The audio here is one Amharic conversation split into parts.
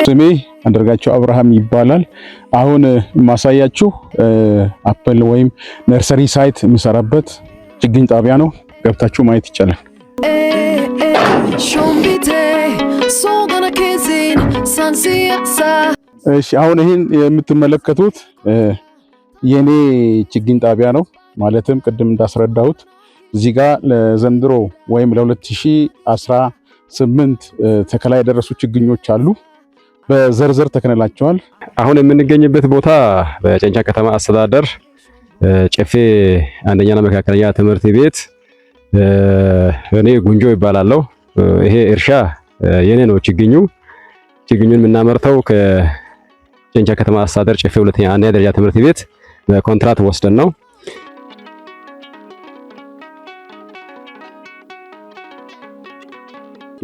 ስሜ አንደርጋቸው አብርሃም ይባላል። አሁን ማሳያችሁ አፕል ወይም ነርሰሪ ሳይት የምሰራበት ችግኝ ጣቢያ ነው። ገብታችሁ ማየት ይቻላል። እሺ አሁን ይሄን የምትመለከቱት የኔ ችግኝ ጣቢያ ነው። ማለትም ቅድም እንዳስረዳሁት እዚህ ጋር ለዘንድሮ ወይም ለ2018 ተከላ የደረሱ ችግኞች አሉ። በዘርዘር ተከነላቸዋል። አሁን የምንገኝበት ቦታ በጨንቻ ከተማ አስተዳደር ጨፌ አንደኛና መካከለኛ ትምህርት ቤት እኔ ጉንጆ ይባላለሁ። ይሄ እርሻ የኔ ነው። ችግኙን የምናመርተው ከጨንቻ ከተማ አስተዳደር ጨፌ አንደኛ ደረጃ ትምህርት ቤት በኮንትራት ወስደን ነው።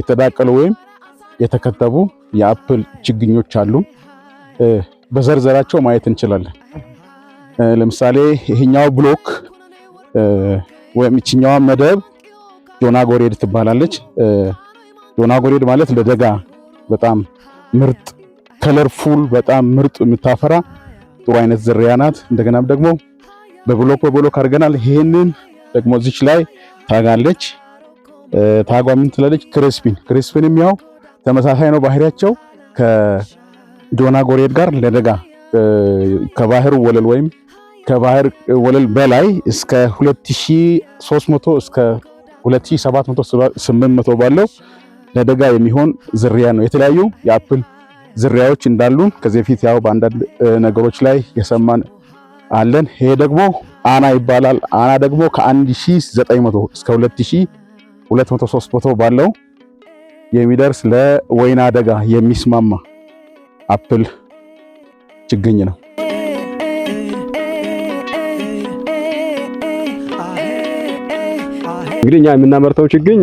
የተዳቀሉ ወይም የተከተቡ የአፕል ችግኞች አሉ። በዘርዘራቸው ማየት እንችላለን። ለምሳሌ ይሄኛው ብሎክ ወይም እቺኛዋ መደብ ጆና ጎሬድ ትባላለች። ጆና ጎሬድ ማለት ለደጋ በጣም ምርጥ ከለርፉል በጣም ምርጥ የምታፈራ ጥሩ አይነት ዝርያ ናት። እንደገናም ደግሞ በብሎክ አድርገናል። ይሄንን ደግሞ እዚች ላይ ታጋለች። ታጓ ምን ትላለች? ክሪስፒን የሚያው ተመሳሳይ ነው ባህሪያቸው ከጆና ጎሬድ ጋር ለደጋ ከባህር ወለል ወይም ከባህር ወለል በላይ እስከ 2300 እስከ 2700 ባለው ለደጋ የሚሆን ዝርያ ነው። የተለያዩ የአፕል ዝርያዎች እንዳሉ ከዚህ በፊት ያው በአንዳንድ ነገሮች ላይ የሰማን አለን። ይሄ ደግሞ አና ይባላል። አና ደግሞ ከ1900 እስከ 2200-2300 ባለው የሚደርስ ለወይና ደጋ የሚስማማ አፕል ችግኝ ነው። እንግዲህ እኛ የምናመርተው ችግኝ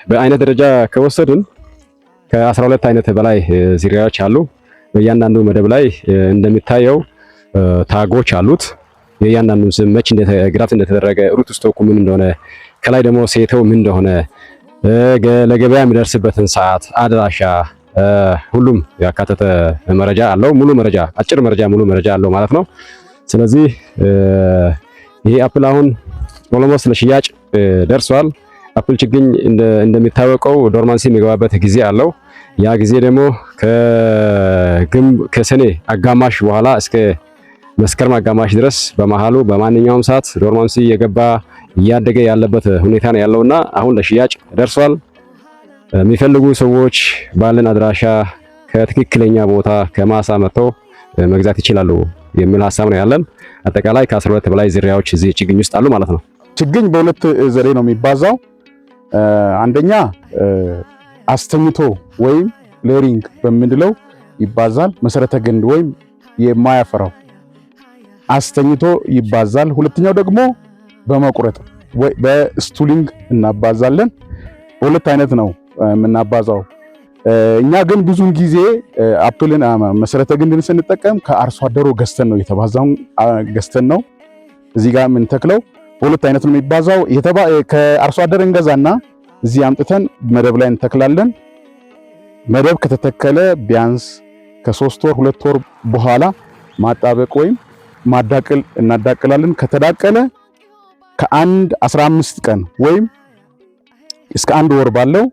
በአይነት ደረጃ ከወሰድን ከ12 አይነት በላይ ዝርያዎች አሉ። በእያንዳንዱ መደብ ላይ እንደሚታየው ታጎች አሉት። የእያንዳንዱ ስም መች ግራፍት እንደተደረገ ሩት ስቶኩ ምን እንደሆነ ከላይ ደግሞ ሴተው ምን እንደሆነ ለገበያ የሚደርስበትን ሰዓት፣ አድራሻ ሁሉም ያካተተ መረጃ አለው። ሙሉ መረጃ፣ አጭር መረጃ፣ ሙሉ መረጃ አለው ማለት ነው። ስለዚህ ይሄ አፕል አሁን ኦልሞስት ለሽያጭ ደርሷል። አፕል ችግኝ እንደሚታወቀው ዶርማንሲ የሚገባበት ጊዜ አለው። ያ ጊዜ ደግሞ ከሰኔ አጋማሽ በኋላ እስከ መስከረም አጋማሽ ድረስ በመሃሉ በማንኛውም ሰዓት ዶርማንሲ የገባ እያደገ ያለበት ሁኔታ ነው ያለውና አሁን ለሽያጭ ደርሷል። የሚፈልጉ ሰዎች ባለን አድራሻ ከትክክለኛ ቦታ ከማሳ መጥተው መግዛት ይችላሉ የሚል ሐሳብ ነው ያለን። አጠቃላይ ከ12 በላይ ዝርያዎች እዚህ ችግኝ ውስጥ አሉ ማለት ነው። ችግኝ በሁለት ዘዴ ነው የሚባዛው። አንደኛ አስተኝቶ ወይም ሌሪንግ በምንለው ይባዛል። መሰረተ ግንድ ወይም የማያፈራው አስተኝቶ ይባዛል። ሁለተኛው ደግሞ በመቁረጥ ወይ በስቱሊንግ እናባዛለን። በሁለት አይነት ነው የምናባዛው። እኛ ግን ብዙን ጊዜ አፕልን መሰረተ ግንድን ስንጠቀም ከአርሶ አደሩ ገዝተን ነው የተባዛውን ገዝተን ነው እዚህ ጋር የምንተክለው። በሁለት አይነት ነው የሚባዛው። ከአርሶ አደር እንገዛና እዚህ አምጥተን መደብ ላይ እንተክላለን። መደብ ከተተከለ ቢያንስ ከ3 ወር 2 ወር በኋላ ማጣበቅ ወይም ማዳቀል እናዳቅላለን። ከተዳቀለ ከአንድ 15 ቀን ወይም እስከ 1 ወር ባለው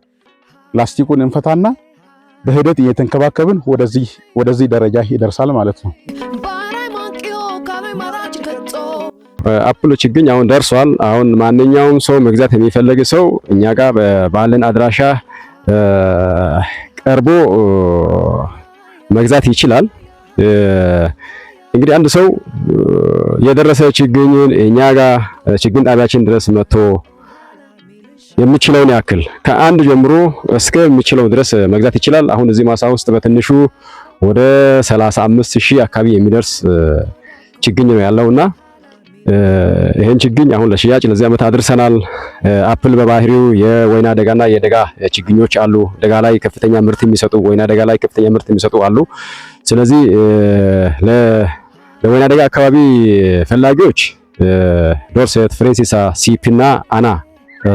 ፕላስቲኩን እንፈታና በሂደት እየተንከባከብን ወደዚህ ደረጃ ይደርሳል ማለት ነው። አፕል ችግኝ አሁን ደርሷል። አሁን ማንኛውም ሰው መግዛት የሚፈልግ ሰው እኛ ጋር ባለን አድራሻ ቀርቦ መግዛት ይችላል። እንግዲህ አንድ ሰው የደረሰ ችግኝን እኛ ጋር ችግኝ ጣቢያችን ድረስ መጥቶ የሚችለውን ያክል ከአንድ ጀምሮ እስከ የሚችለው ድረስ መግዛት ይችላል። አሁን እዚህ ማሳ ውስጥ በትንሹ ወደ 35,000 አካባቢ የሚደርስ ችግኝ ነው ያለውና ይሄን ችግኝ አሁን ለሽያጭ ለዚህ ዓመት አድርሰናል። አፕል በባህሪው የወይና ደጋና የደጋ ችግኞች አሉ። ደጋ ላይ ከፍተኛ ምርት የሚሰጡ፣ ወይና ደጋ ላይ ከፍተኛ ምርት የሚሰጡ አሉ። ስለዚህ ለወይና ደጋ አካባቢ ፈላጊዎች ዶርሴት፣ ፍሬንሲሳ፣ ሲፒና አና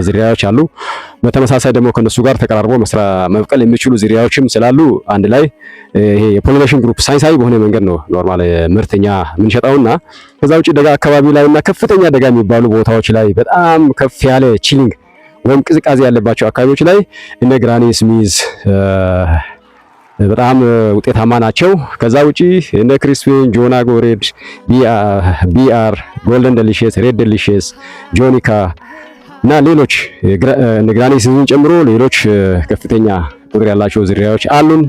ዝርያዎች አሉ። በተመሳሳይ ደግሞ ከነሱ ጋር ተቀራርቦ መብቀል የሚችሉ ዝርያዎችም ስላሉ አንድ ላይ ይሄ የፖሊኔሽን ግሩፕ ሳይንሳዊ በሆነ መንገድ ነው ኖርማል ምርተኛ የምንሸጠውና ከዛ ውጪ ደጋ አካባቢ ላይና ከፍተኛ ደጋ የሚባሉ ቦታዎች ላይ በጣም ከፍ ያለ ቺሊንግ ወይም ቅዝቃዜ ያለባቸው አካባቢዎች ላይ እነ ግራኒ ስሚዝ በጣም ውጤታማ ናቸው። ከዛ ውጪ እነ ክሪስፒን፣ ጆናጎ ሬድ፣ ቢአር፣ ጎልደን ዴሊሺየስ፣ ሬድ ዴሊሺየስ፣ ጆኒካ እና ሌሎች ግራኒ ስሚዝን ጨምሮ ሌሎች ከፍተኛ ቁጥር ያላቸው ዝርያዎች አሉን።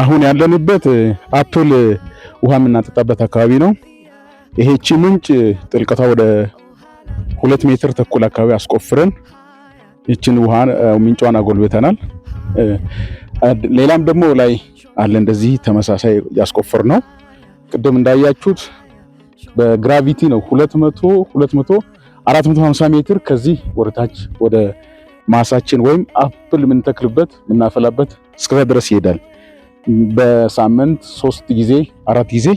አሁን ያለንበት አፕል ውሃ የምናጠጣበት አካባቢ ነው። ይሄቺ ምንጭ ጥልቀቷ ወደ 2 ሜትር ተኩል አካባቢ አስቆፍረን ይችን ውሃ ምንጯን አጎልብተናል። ሌላም ደግሞ ላይ አለ እንደዚህ ተመሳሳይ ያስቆፍር ነው። ቅድም እንዳያችሁት በግራቪቲ ነው 450 ሜትር ከዚህ ወደታች ወደ ማሳችን ወይም አፕል የምንተክልበት የምናፈላበት እስከዛ ድረስ ይሄዳል። በሳምንት 3 ጊዜ 4 ጊዜ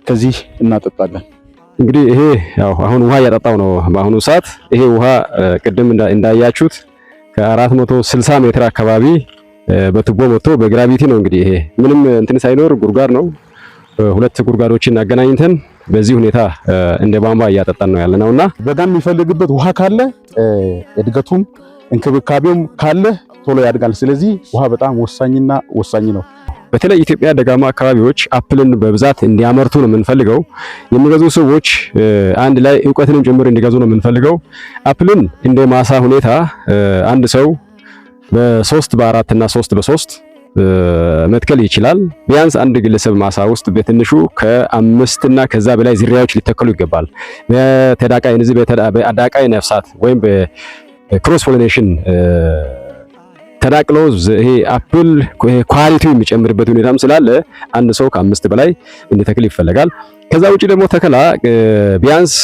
ከዚህ እናጠጣለን። እንግዲህ ይሄ ያው አሁን ውሃ እያጠጣው ነው በአሁኑ ሰዓት። ይሄ ውሃ ቅድም እንዳያችሁት ከ460 ሜትር አካባቢ በቱቦ መጥቶ በግራቪቲ ነው። እንግዲህ ይሄ ምንም እንትን ሳይኖር ጉድጓድ ነው። 2 ጉድጓዶችን አገናኝተን በዚህ ሁኔታ እንደ ቧንቧ እያጠጣን ነው ያለነውና በጋን የሚፈልግበት ውሃ ካለ እድገቱም እንክብካቤውም ካለ ቶሎ ያድጋል። ስለዚህ ውሃ በጣም ወሳኝና ወሳኝ ነው። በተለይ ኢትዮጵያ ደጋማ አካባቢዎች አፕልን በብዛት እንዲያመርቱ ነው የምንፈልገው። የሚገዙ ሰዎች አንድ ላይ ዕውቀትንም ጭምር እንዲገዙ ነው የምንፈልገው። አፕልን እንደ ማሳ ሁኔታ አንድ ሰው በ3 በ4 እና 3 በ3 መትከል ይችላል። ቢያንስ አንድ ግለሰብ ማሳ ውስጥ በትንሹ ከ5 እና ከዛ በላይ ዝርያዎች ሊተከሉ ይገባል። በተዳቃይ እነዚህ በአዳቃይ ነፍሳት ወይም በክሮስ ፖሊኔሽን ተዳቅሎ ይሄ አፕል ኳሊቲው የሚጨምርበት ሁኔታም ስላለ አንድ ሰው ከ5 በላይ እንዲተክል ይፈልጋል። ከዛ ውጪ ደግሞ ተከላ ቢያንስ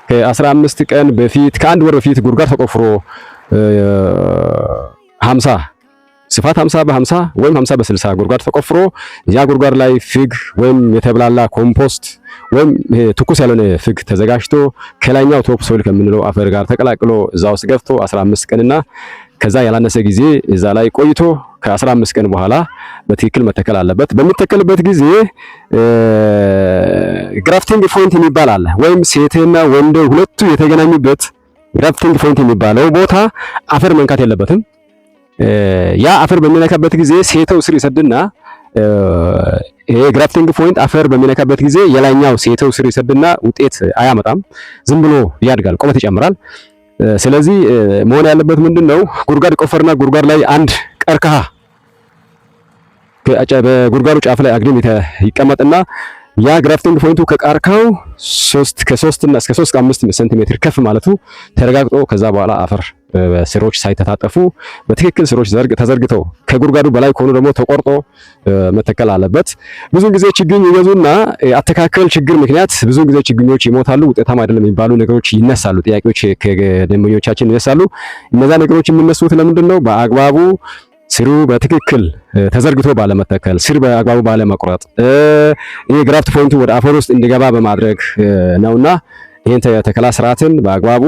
ከ15 ቀን በፊት ከአንድ ወር በፊት ጉድጓድ ተቆፍሮ 50 ስፋት 50 በ50 ወይም 50 በ60 ጉድጓድ ተቆፍሮ ያ ጉድጓድ ላይ ፍግ ወይም የተብላላ ኮምፖስት ወይም ትኩስ ያልሆነ ፍግ ተዘጋጅቶ ከላይኛው ቶፕ ሶይል ከምንለው አፈር ጋር ተቀላቅሎ እዛ ውስጥ ገብቶ 15 ቀንና ከዛ ያላነሰ ጊዜ እዛ ላይ ቆይቶ ከ15 ቀን በኋላ በትክክል መተከል አለበት። በሚተከልበት ጊዜ ግራፍቲንግ ፖይንት የሚባል አለ፣ ወይም ሴትና ወንድ ሁለቱ የተገናኙበት ግራፍቲንግ ፖይንት የሚባለው ቦታ አፈር መንካት የለበትም። ያ አፈር በሚነካበት ጊዜ ሴተው ስር ይሰድና ይሄ ግራፍቲንግ ፖይንት አፈር በሚነካበት ጊዜ የላይኛው ሴተው ስር ይሰድና ውጤት አያመጣም፣ ዝም ብሎ ያድጋል፣ ቁመት ይጨምራል። ስለዚህ መሆን ያለበት ምንድነው? ጉድጓድ ቆፈርና ጉድጓድ ላይ አንድ ቀርከሃ በጉድጓዱ ጫፍ ላይ አግድም ይቀመጥና ያ ግራፍቲንግ ፖይንቱ ከቃርካው 3 እና እስከ 3.5 ሴንቲሜትር ከፍ ማለቱ ተረጋግጦ ከዛ በኋላ አፈር ስሮች ሳይተታጠፉ በትክክል ስሮች ተዘርግተው ከጉድጓዱ በላይ ከሆኑ ደግሞ ተቆርጦ መተከል አለበት። ብዙ ጊዜ ችግኝ ይገዙና አተካከል ችግር ምክንያት ብዙ ጊዜ ችግኞች ይሞታሉ፣ ውጤታማ አይደለም የሚባሉ ነገሮች ይነሳሉ፣ ጥያቄዎች ከደንበኞቻችን ይነሳሉ። እነዛ ነገሮች የሚነሱት ለምንድን ነው? በአግባቡ ስሩ በትክክል ተዘርግቶ ባለመተከል፣ ስር በአግባቡ ባለመቁረጥ፣ ይሄ ግራፍት ፖይንቱ ወደ አፈር ውስጥ እንዲገባ በማድረግ ነውና ይሄን ተከላ ስርዓትን በአግባቡ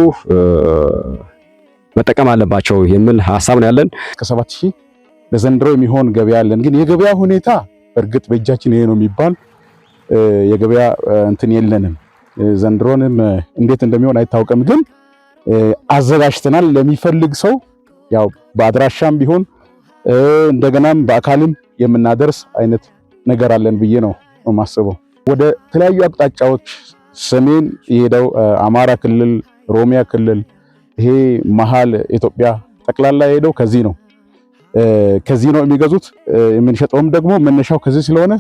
መጠቀም አለባቸው የሚል ሐሳብ ነው ያለን። ከ7000 ለዘንድሮ የሚሆን ገበያ አለን። ግን የገበያ ሁኔታ በእርግጥ በእጃችን ይሄ ነው የሚባል የገበያ እንትን የለንም። ዘንድሮንም እንዴት እንደሚሆን አይታወቅም። ግን አዘጋጅተናል ለሚፈልግ ሰው ያው በአድራሻም ቢሆን እንደገናም በአካልም የምናደርስ አይነት ነገር አለን ብዬ ነው የማስበው። ወደ ተለያዩ አቅጣጫዎች ሰሜን የሄደው አማራ ክልል፣ ኦሮሚያ ክልል፣ ይሄ መሃል ኢትዮጵያ ጠቅላላ የሄደው ከዚህ ነው የሚገዙት። የምንሸጠውም ደግሞ መነሻው ከዚህ ስለሆነ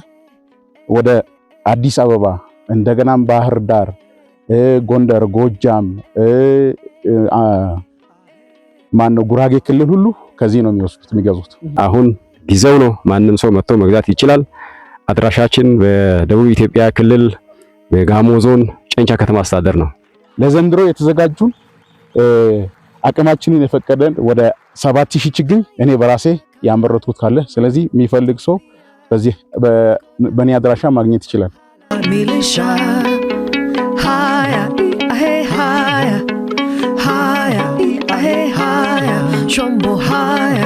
ወደ አዲስ አበባ እንደገናም ባህር ዳር፣ ጎንደር፣ ጎጃም ጉራጌ ክልል ሁሉ ከዚህ ነው የሚገዙት። አሁን ጊዜው ነው፣ ማንም ሰው መጥቶ መግዛት ይችላል። አድራሻችን በደቡብ ኢትዮጵያ ክልል በጋሞ ዞን ጨንቻ ከተማ አስተዳደር ነው። ለዘንድሮ የተዘጋጁን አቅማችንን የፈቀደን ወደ 7000 ችግኝ እኔ በራሴ ያመረቱት ካለ ስለዚህ የሚፈልግ ሰው በዚህ በኔ አድራሻ ማግኘት ይችላል። ሚሊሻ ሃያ ሃያ ሃያ ሃያ ሾምቦ ሃያ